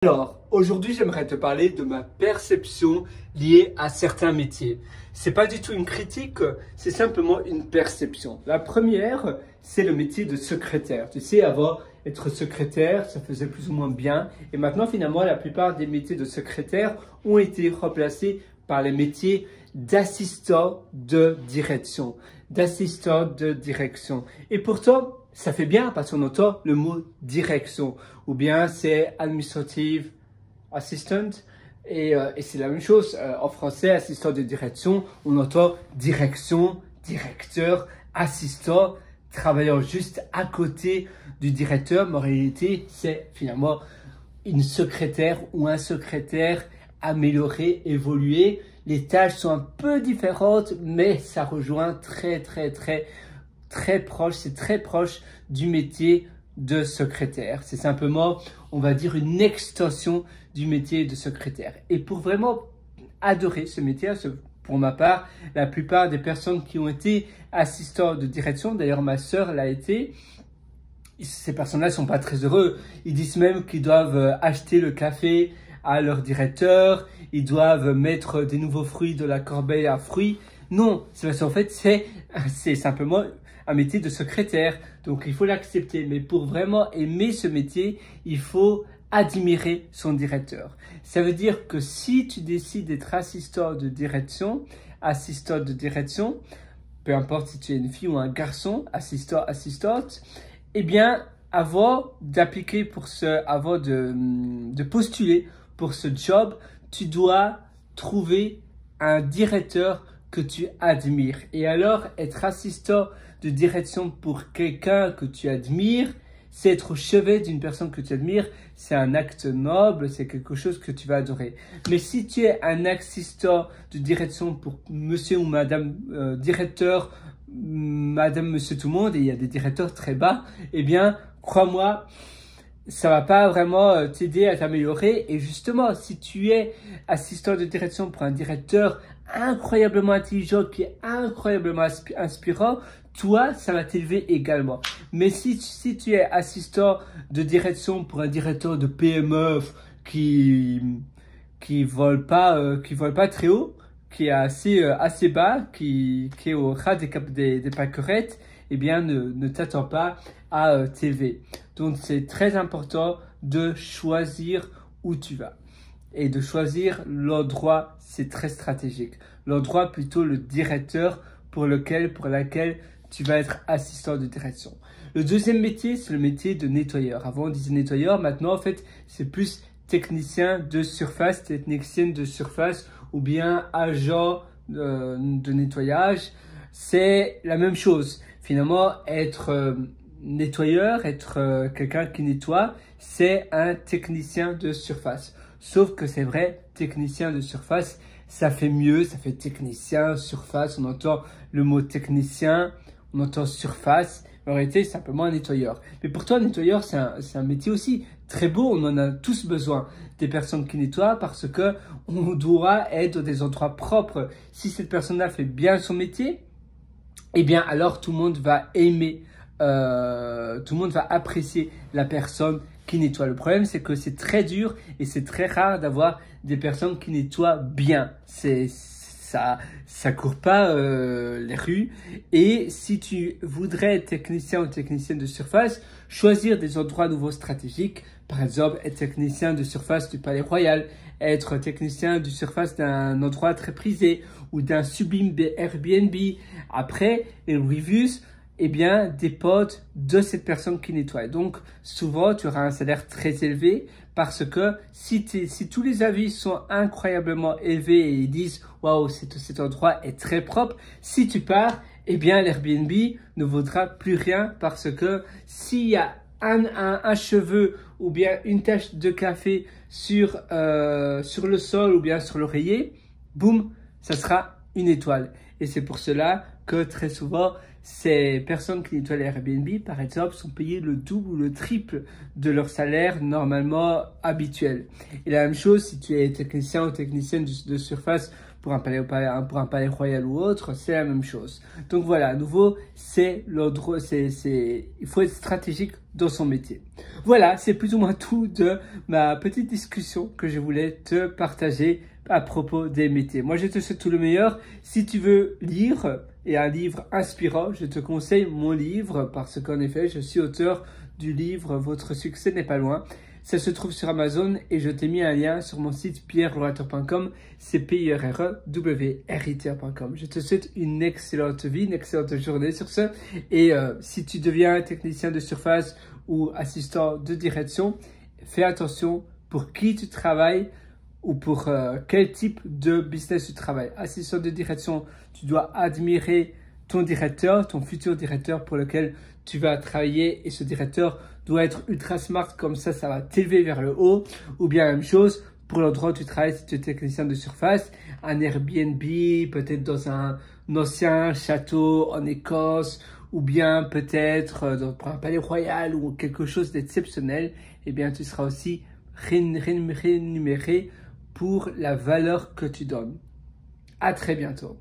Alors, aujourd'hui, j'aimerais te parler de ma perception liée à certains métiers. C'est pas du tout une critique, c'est simplement une perception. La première, c'est le métier de secrétaire. Tu sais, avant, être secrétaire, ça faisait plus ou moins bien. Et maintenant, finalement, la plupart des métiers de secrétaire ont été remplacés par les métiers d'assistant de direction. D'assistant de direction. Et pourtant, ça fait bien parce qu'on entend le mot direction ou bien c'est administrative assistant et c'est la même chose en français, assistant de direction, on entend direction, directeur, assistant, travaillant juste à côté du directeur, mais en réalité c'est finalement une secrétaire ou un secrétaire amélioré, évolué. Les tâches sont un peu différentes, mais ça rejoint très proche, c'est très proche du métier de secrétaire. C'est simplement, on va dire, une extension du métier de secrétaire. Et pour vraiment adorer ce métier, pour ma part, la plupart des personnes qui ont été assistants de direction, d'ailleurs ma sœur l'a été, ces personnes-là ne sont pas très heureux. Ils disent même qu'ils doivent acheter le café à leur directeur, ils doivent mettre des nouveaux fruits de la corbeille à fruits. Non, c'est parce qu'en fait, c'est simplement un métier de secrétaire. Donc, il faut l'accepter. Mais pour vraiment aimer ce métier, il faut admirer son directeur. Ça veut dire que si tu décides d'être assistant de direction, peu importe si tu es une fille ou un garçon, assistant, assistante, eh bien, avant d'appliquer avant de postuler pour ce job, tu dois trouver un directeur que tu admires. Et alors, être assistant de direction pour quelqu'un que tu admires, c'est être au chevet d'une personne que tu admires, c'est un acte noble, c'est quelque chose que tu vas adorer. Mais si tu es un assistant de direction pour monsieur ou madame directeur, madame, monsieur tout le monde, et il y a des directeurs très bas, eh bien, crois-moi, ça va pas vraiment t'aider à t'améliorer. Et justement, si tu es assistant de direction pour un directeur incroyablement intelligent, qui est incroyablement inspirant, toi, ça va t'élever également. Mais si tu es assistant de direction pour un directeur de PME qui vole pas très haut, qui est assez bas, qui est au ras des pâquerettes, eh bien, ne t'attends pas à t'élever. Donc, c'est très important de choisir où tu vas. Et de choisir l'endroit, c'est très stratégique. L'endroit, plutôt le directeur pour laquelle tu vas être assistant de direction. Le deuxième métier, c'est le métier de nettoyeur. Avant, on disait nettoyeur. Maintenant, en fait, c'est plus technicien de surface, technicienne de surface ou bien agent de nettoyage. C'est la même chose. Finalement, être nettoyeur, être quelqu'un qui nettoie, c'est un technicien de surface. Sauf que c'est vrai, technicien de surface, ça fait mieux, ça fait technicien, surface, on entend le mot technicien, on entend surface, mais en réalité, c'est simplement un nettoyeur. Mais pourtant, un nettoyeur, c'est un métier aussi très beau, on en a tous besoin, des personnes qui nettoient, parce que on doit être dans des endroits propres. Si cette personne-là fait bien son métier, eh bien, alors tout le monde va aimer, tout le monde va apprécier la personne qui nettoie. Le problème, c'est que c'est très dur et c'est très rare d'avoir des personnes qui nettoient bien. Ça court pas les rues. Et si tu voudrais être technicien ou technicienne de surface, choisir des endroits nouveaux stratégiques, par exemple, être technicien de surface du Palais Royal, être technicien de surface d'un endroit très prisé ou d'un sublime Airbnb. Après, les reviews, eh bien, dépendent de cette personne qui nettoie. Donc, souvent, tu auras un salaire très élevé parce que si tous les avis sont incroyablement élevés et ils disent « Waouh, cet endroit est très propre », si tu pars, eh bien, l'Airbnb ne vaudra plus rien parce que s'il y a un cheveu ou bien une tache de café sur le sol ou bien sur l'oreiller, boum, ça sera une étoile. Et c'est pour cela que très souvent, ces personnes qui nettoient les Airbnb, par exemple, sont payées le double ou le triple de leur salaire normalement habituel. Et la même chose, si tu es technicien ou technicienne de surface pour un palais royal ou autre, c'est la même chose. Donc voilà, à nouveau, il faut être stratégique dans son métier. Voilà, c'est plus ou moins tout de ma petite discussion que je voulais te partager à propos des métiers. Moi, je te souhaite tout le meilleur. Si tu veux lire et un livre inspirant, je te conseille mon livre parce qu'en effet, je suis auteur du livre Votre succès n'est pas loin. Ça se trouve sur Amazon et je t'ai mis un lien sur mon site pierrelorateur.com, c'est pierrewrit.com. Je te souhaite une excellente vie, une excellente journée sur ce. Et si tu deviens technicien de surface ou assistant de direction, fais attention pour qui tu travailles ou pour quel type de business tu travailles. Assistant de direction, tu dois admirer ton directeur, ton futur directeur pour lequel tu vas travailler et ce directeur doit être ultra smart, comme ça va t'élever vers le haut. Ou bien la même chose pour l'endroit où tu travailles si tu es technicien de surface, un Airbnb, peut-être dans un ancien château en Écosse ou bien peut-être pour un palais royal ou quelque chose d'exceptionnel, eh bien tu seras aussi rémunéré pour la valeur que tu donnes. À très bientôt.